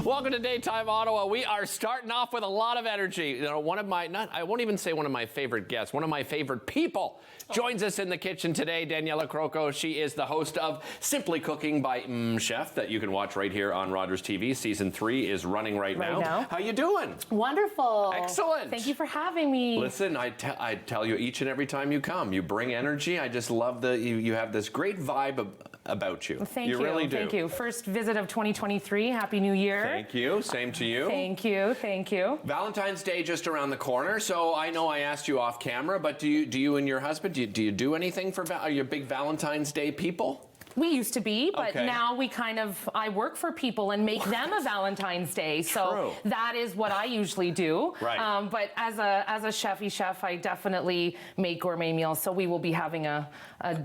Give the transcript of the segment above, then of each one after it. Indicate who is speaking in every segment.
Speaker 1: Welcome to Daytime Ottawa. We are starting off with a lot of energy. You know, I won't even say one of my favorite guests, one of my favorite people joins us in the kitchen today, Daniela Crocco. She is the host of Simply Cooking by MmmChef that you can watch right here on Rogers TV. Season 3 is running right now. How you doing?
Speaker 2: Wonderful.
Speaker 1: Excellent.
Speaker 2: Thank you for having me.
Speaker 1: Listen, I tell you each and every time you come, you bring energy. I just love you have this great vibe about you.
Speaker 2: Thank you.
Speaker 1: You really do.
Speaker 2: Thank you. First visit of 2023. Happy New Year.
Speaker 1: Thank you. Same to you.
Speaker 2: Thank you. Thank you.
Speaker 1: Valentine's Day just around the corner. So I know I asked you off camera, but do you and your husband, do you do anything are you big Valentine's Day people?
Speaker 2: We used to be, but
Speaker 1: Okay.
Speaker 2: now I work for people and make them a Valentine's Day. So
Speaker 1: True.
Speaker 2: that is what I usually do.
Speaker 1: Right.
Speaker 2: But as a chefy chef, I definitely make gourmet meals. So we will be having a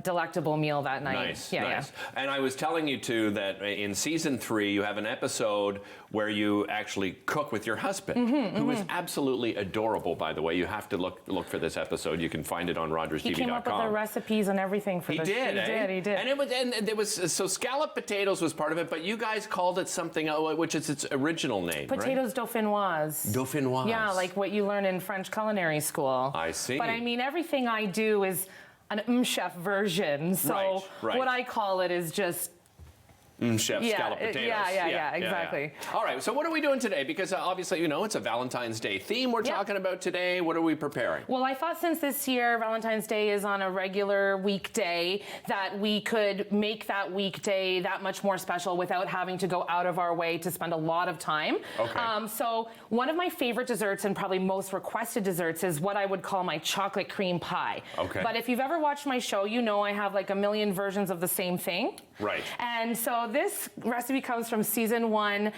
Speaker 2: delectable meal that night.
Speaker 1: Nice,
Speaker 2: Yeah,
Speaker 1: nice.
Speaker 2: yeah.
Speaker 1: And I was telling you too that in season 3 you have an episode where you actually cook with your husband, who is absolutely adorable. By the way, you have to look for this episode. You can find it on RogersTV.com.
Speaker 2: He came up with the recipes and everything for this.
Speaker 1: He did.
Speaker 2: He did.
Speaker 1: And there was so scalloped potatoes was part of it, but you guys called it something which is its original name.
Speaker 2: Potatoes dauphinoise.
Speaker 1: Dauphinoise.
Speaker 2: Yeah, like what you learn in French culinary school.
Speaker 1: I see.
Speaker 2: But I mean, everything I do is an MmmChef version. So
Speaker 1: Right.
Speaker 2: what I call it is just
Speaker 1: MmmChef scalloped potatoes.
Speaker 2: Yeah, exactly.
Speaker 1: All right, so what are we doing today? Because obviously, it's a Valentine's Day theme we're talking about today. What are we preparing?
Speaker 2: Well, I thought since this year Valentine's Day is on a regular weekday that we could make that weekday that much more special without having to go out of our way to spend a lot of time.
Speaker 1: Okay.
Speaker 2: So one of my favorite desserts and probably most requested desserts is what I would call my chocolate cream pie.
Speaker 1: Okay.
Speaker 2: But if you've ever watched my show, you know I have like a million versions of the same thing.
Speaker 1: Right.
Speaker 2: And so this recipe comes from season 1,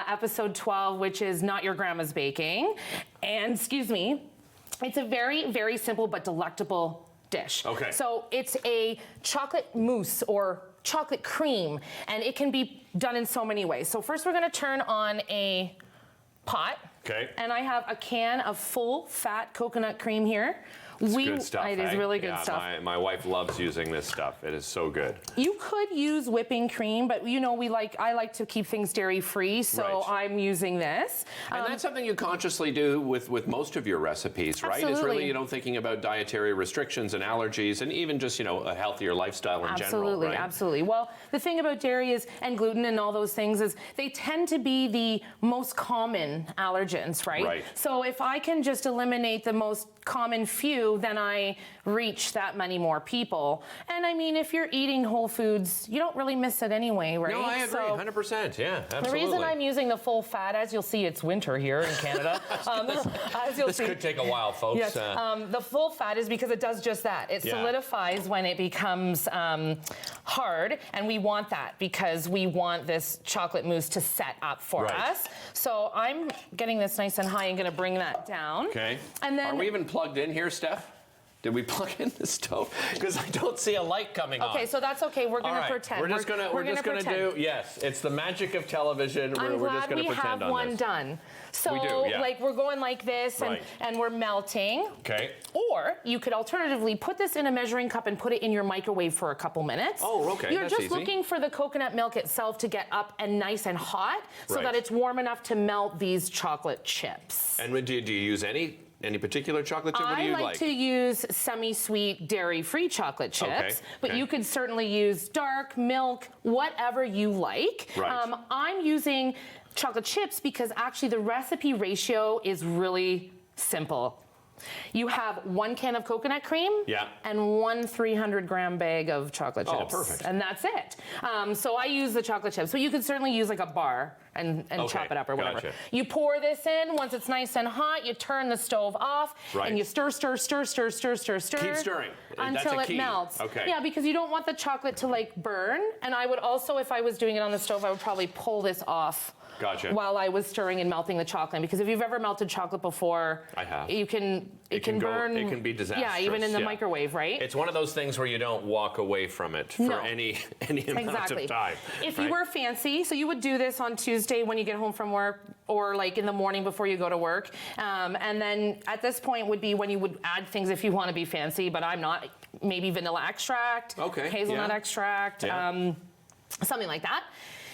Speaker 2: episode 12, which is Not Your Grandma's Baking. And it's a very, very simple but delectable dish.
Speaker 1: Okay.
Speaker 2: So it's a chocolate mousse or chocolate cream, and it can be done in so many ways. So first we're gonna turn on a pot.
Speaker 1: Okay.
Speaker 2: And I have a can of full fat coconut cream here.
Speaker 1: It's good stuff.
Speaker 2: It is really good stuff.
Speaker 1: My wife loves using this stuff. It is so good.
Speaker 2: You could use whipping cream, but I like to keep things dairy free, so
Speaker 1: Right.
Speaker 2: I'm using this.
Speaker 1: And that's something you consciously do with most of your recipes, right?
Speaker 2: Absolutely.
Speaker 1: It's really, thinking about dietary restrictions and allergies and even just, a healthier lifestyle in general, right?
Speaker 2: Absolutely. Well, the thing about dairy and gluten and all those things is they tend to be the most common allergens, right?
Speaker 1: Right.
Speaker 2: So if I can just eliminate the most common few, then I reach that many more people. And I mean, if you're eating whole foods, you don't really miss it anyway, right?
Speaker 1: No, I agree, 100%. Yeah, absolutely.
Speaker 2: The reason I'm using the full fat, as you'll see, it's winter here in Canada.
Speaker 1: This could take a while, folks.
Speaker 2: Yes, the full fat is because it does just that. It solidifies when it becomes hard, and we want that because we want this chocolate mousse to set up for us. So I'm getting this nice and high and going to bring that down.
Speaker 1: Okay.
Speaker 2: And then,
Speaker 1: are we even plugged in here, Steph? Did we plug in the stove? Because I don't see a light coming on.
Speaker 2: Okay, so that's okay. We're going to pretend.
Speaker 1: We're just gonna do. Yes, it's the magic of television.
Speaker 2: I'm
Speaker 1: we're just
Speaker 2: glad
Speaker 1: gonna
Speaker 2: we
Speaker 1: pretend
Speaker 2: have
Speaker 1: on
Speaker 2: one
Speaker 1: this.
Speaker 2: done. So,
Speaker 1: We do, yeah.
Speaker 2: we're going like this,
Speaker 1: Right.
Speaker 2: and we're melting.
Speaker 1: Okay.
Speaker 2: Or you could alternatively put this in a measuring cup and put it in your microwave for a couple minutes.
Speaker 1: Oh, okay,
Speaker 2: You're
Speaker 1: that's
Speaker 2: just
Speaker 1: easy.
Speaker 2: looking for the coconut milk itself to get up and nice and hot, so
Speaker 1: Right.
Speaker 2: that it's warm enough to melt these chocolate chips.
Speaker 1: And do you use any particular chocolate chip? What do
Speaker 2: I
Speaker 1: you
Speaker 2: like to use semi-sweet, dairy-free chocolate chips, but you could certainly use dark, milk, whatever you like.
Speaker 1: Right.
Speaker 2: I'm using chocolate chips because actually the recipe ratio is really simple. You have 1 can of coconut cream and 1 300-gram bag of chocolate chips.
Speaker 1: Oh, perfect.
Speaker 2: And that's it. So I use the chocolate chips, but you could certainly use like a bar and chop it up or whatever.
Speaker 1: Gotcha.
Speaker 2: You pour this in. Once it's nice and hot, you turn the stove off and you stir.
Speaker 1: Keep stirring.
Speaker 2: Until
Speaker 1: That's a key.
Speaker 2: it melts.
Speaker 1: Okay.
Speaker 2: Yeah, because you don't want the chocolate to like burn. And I would also, if I was doing it on the stove, I would probably pull this off.
Speaker 1: Gotcha.
Speaker 2: While I was stirring and melting the chocolate, because if you've ever melted chocolate before,
Speaker 1: I have.
Speaker 2: It can burn.
Speaker 1: It can be disastrous.
Speaker 2: Yeah, even in the microwave, right?
Speaker 1: It's one of those things where you don't walk away from it for any amount of time.
Speaker 2: If you were fancy, so you would do this on Tuesday when you get home from work, or like in the morning before you go to work, and then at this point would be when you would add things if you want to be fancy, but I'm not. Maybe vanilla extract, hazelnut extract, something like that.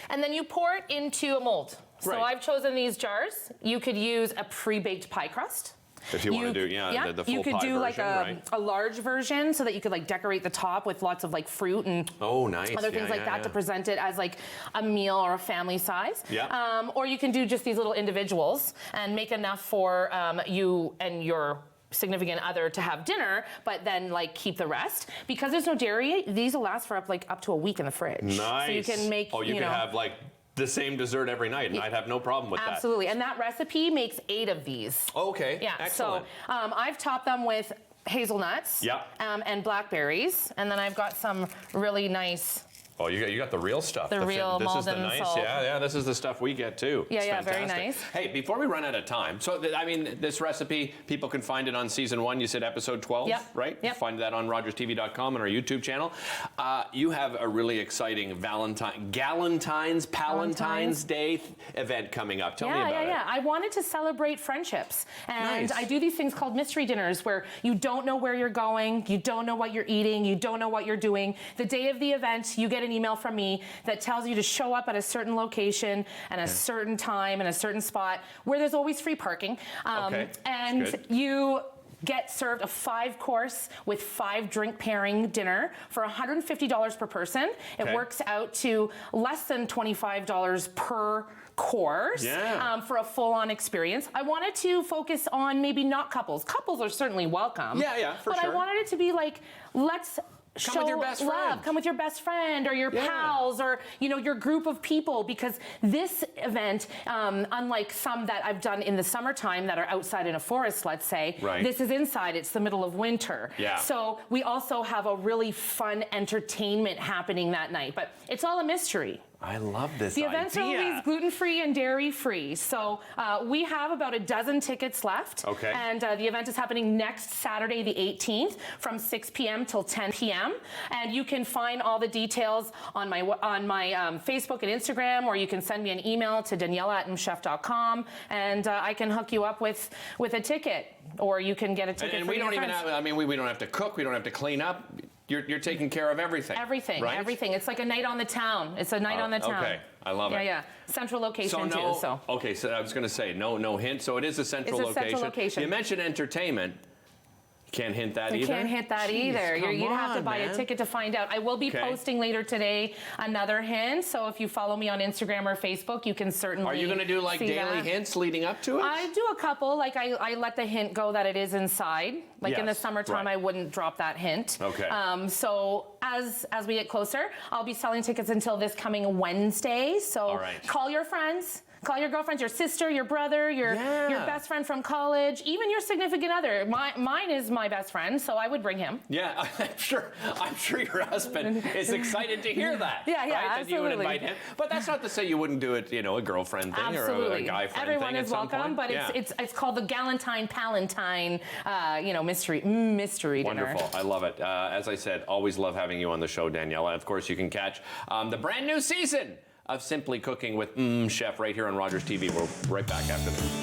Speaker 2: And then you pour it into a mold. So
Speaker 1: Right.
Speaker 2: I've chosen these jars. You could use a pre-baked pie crust.
Speaker 1: If you want to do, the full
Speaker 2: you could
Speaker 1: pie
Speaker 2: do like
Speaker 1: version,
Speaker 2: a large version so that you could like decorate the top with lots of like fruit and
Speaker 1: nice.
Speaker 2: other things like that to present it as like a meal or a family size.
Speaker 1: Yeah.
Speaker 2: Or you can do just these little individuals and make enough for you and your significant other to have dinner, but then like keep the rest. Because there's no dairy, these will last for up to a week in the fridge.
Speaker 1: Nice.
Speaker 2: So you can make,
Speaker 1: you can have like the same dessert every night, and I'd have no problem with that.
Speaker 2: Absolutely, and that recipe makes 8 of these.
Speaker 1: Okay,
Speaker 2: Yeah,
Speaker 1: excellent.
Speaker 2: so I've topped them with hazelnuts
Speaker 1: Yeah.
Speaker 2: And blackberries, and then I've got some really nice.
Speaker 1: Oh, you got the real stuff.
Speaker 2: The real
Speaker 1: This is the
Speaker 2: Malden
Speaker 1: nice,
Speaker 2: salt.
Speaker 1: yeah. This is the stuff we get too.
Speaker 2: Yeah,
Speaker 1: It's
Speaker 2: very
Speaker 1: fantastic.
Speaker 2: nice.
Speaker 1: Hey, before we run out of time, so this recipe, people can find it on season 1. You said episode 12,
Speaker 2: Yep.
Speaker 1: right?
Speaker 2: Yep.
Speaker 1: Find that on RogersTV.com and our YouTube channel. You have a really exciting Palentine's Day event coming up. Tell me about it.
Speaker 2: Yeah. I wanted to celebrate friendships, and
Speaker 1: Nice.
Speaker 2: I do these things called mystery dinners where you don't know where you're going, you don't know what you're eating, you don't know what you're doing. The day of the event, you get an email from me that tells you to show up at a certain location and a certain time and a certain spot where there's always free parking.
Speaker 1: Okay.
Speaker 2: And
Speaker 1: Good.
Speaker 2: you get served a 5-course with 5-drink pairing dinner for $150 per person. It
Speaker 1: Okay.
Speaker 2: works out to less than $25 per course for a full-on experience. I wanted to focus on maybe not couples. Couples are certainly welcome.
Speaker 1: Yeah, for
Speaker 2: but
Speaker 1: sure.
Speaker 2: I wanted it to be like, let's
Speaker 1: Come with your best
Speaker 2: love.
Speaker 1: friend.
Speaker 2: Come with your best friend or your pals or your group of people, because this event, unlike some that I've done in the summertime that are outside in a forest, let's say,
Speaker 1: Right.
Speaker 2: this is inside. It's the middle of winter.
Speaker 1: Yeah.
Speaker 2: So we also have a really fun entertainment happening that night, but it's all a mystery.
Speaker 1: I love this
Speaker 2: The events are
Speaker 1: idea.
Speaker 2: always gluten-free and dairy-free. So we have about a dozen tickets left.
Speaker 1: Okay.
Speaker 2: And the event is happening next Saturday, the 18th, from 6 p.m. till 10 p.m. And you can find all the details on my Facebook and Instagram, or you can send me an email to Daniela@MmmChef.com, and I can hook you up with a ticket, or you can get a ticket
Speaker 1: And
Speaker 2: for
Speaker 1: we
Speaker 2: your
Speaker 1: don't even
Speaker 2: friends.
Speaker 1: have, we don't have to cook, we don't have to clean up. You're taking care of everything.
Speaker 2: Everything,
Speaker 1: right?
Speaker 2: everything. It's like a night on the town. It's a night on the town.
Speaker 1: Okay, I love it.
Speaker 2: Yeah. Central location too. So.
Speaker 1: Okay, so I was going to say no hint. So it is a central
Speaker 2: It's a central location.
Speaker 1: You mentioned entertainment. You can't hint that
Speaker 2: You
Speaker 1: either.
Speaker 2: can't hit that
Speaker 1: Jeez,
Speaker 2: either.
Speaker 1: come
Speaker 2: You'd have to
Speaker 1: on,
Speaker 2: buy
Speaker 1: man.
Speaker 2: a ticket to find out. I will be
Speaker 1: Okay.
Speaker 2: posting later today another hint. So if you follow me on Instagram or Facebook, you can certainly.
Speaker 1: Are you going to do like
Speaker 2: see
Speaker 1: daily
Speaker 2: that.
Speaker 1: hints leading up to it?
Speaker 2: I do a couple. Like I let the hint go that it is inside. Like in the
Speaker 1: Yes,
Speaker 2: summertime,
Speaker 1: right.
Speaker 2: I wouldn't drop that hint.
Speaker 1: Okay.
Speaker 2: So as we get closer, I'll be selling tickets until this coming Wednesday. So
Speaker 1: All right.
Speaker 2: call your friends. Call your girlfriends, your sister, your brother, your best friend from college, even your significant other. Mine is my best friend, so I would bring him.
Speaker 1: Yeah, I'm sure your husband is excited to hear that.
Speaker 2: Yeah,
Speaker 1: right? That you would
Speaker 2: absolutely.
Speaker 1: invite him. But that's not to say you wouldn't do it, a girlfriend thing
Speaker 2: Absolutely.
Speaker 1: or a guy friend
Speaker 2: Everyone
Speaker 1: thing at
Speaker 2: is
Speaker 1: some
Speaker 2: welcome,
Speaker 1: point.
Speaker 2: but
Speaker 1: Yeah.
Speaker 2: it's called the Galentine Palentine, mystery dinner.
Speaker 1: Wonderful. I love it. As I said, always love having you on the show, Daniela. Of course, you can catch the brand new season of Simply Cooking with MmmChef right here on Rogers TV. We're right back after this.